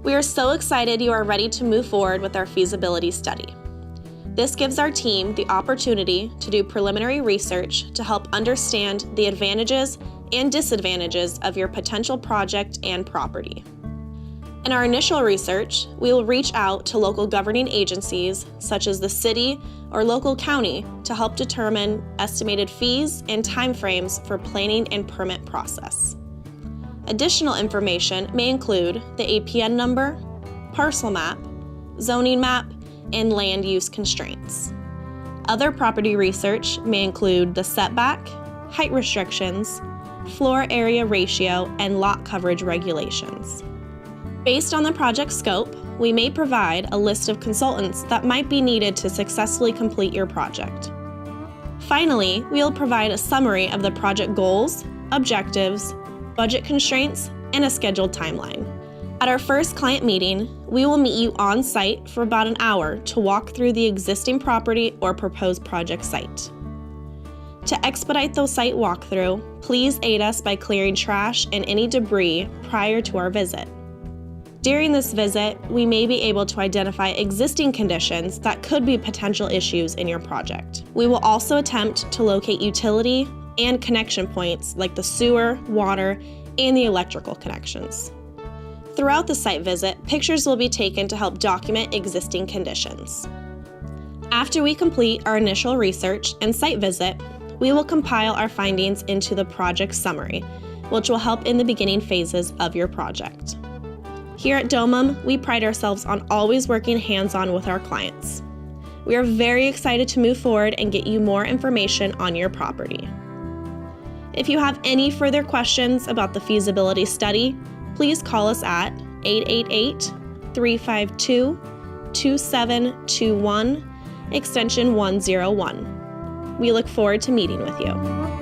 We are so excited you are ready to move forward with our feasibility study. This gives our team the opportunity to do preliminary research to help understand the advantages and disadvantages of your potential project and property. In our initial research, we will reach out to local governing agencies such as the city or local county to help determine estimated fees and timeframes for planning and permit process. Additional information may include the APN number, parcel map, zoning map, and land use constraints. Other property research may include the setback, height restrictions, floor area ratio, and lot coverage regulations. Based on the project scope, we may provide a list of consultants that might be needed to successfully complete your project. Finally, we will provide a summary of the project goals, objectives, budget constraints, and a scheduled timeline. At our first client meeting, we will meet you on site for about an hour to walk through the existing property or proposed project site. To expedite those site walkthrough, please aid us by clearing trash and any debris prior to our visit. During this visit, we may be able to identify existing conditions that could be potential issues in your project. We will also attempt to locate utility and connection points like the sewer, water, and the electrical connections. Throughout the site visit, pictures will be taken to help document existing conditions. After we complete our initial research and site visit, we will compile our findings into the project summary, which will help in the beginning phases of your project. Here at Domum, we pride ourselves on always working hands-on with our clients. We are very excited to move forward and get you more information on your property. If you have any further questions about the feasibility study, please call us at 888-352-2721, extension 101. We look forward to meeting with you.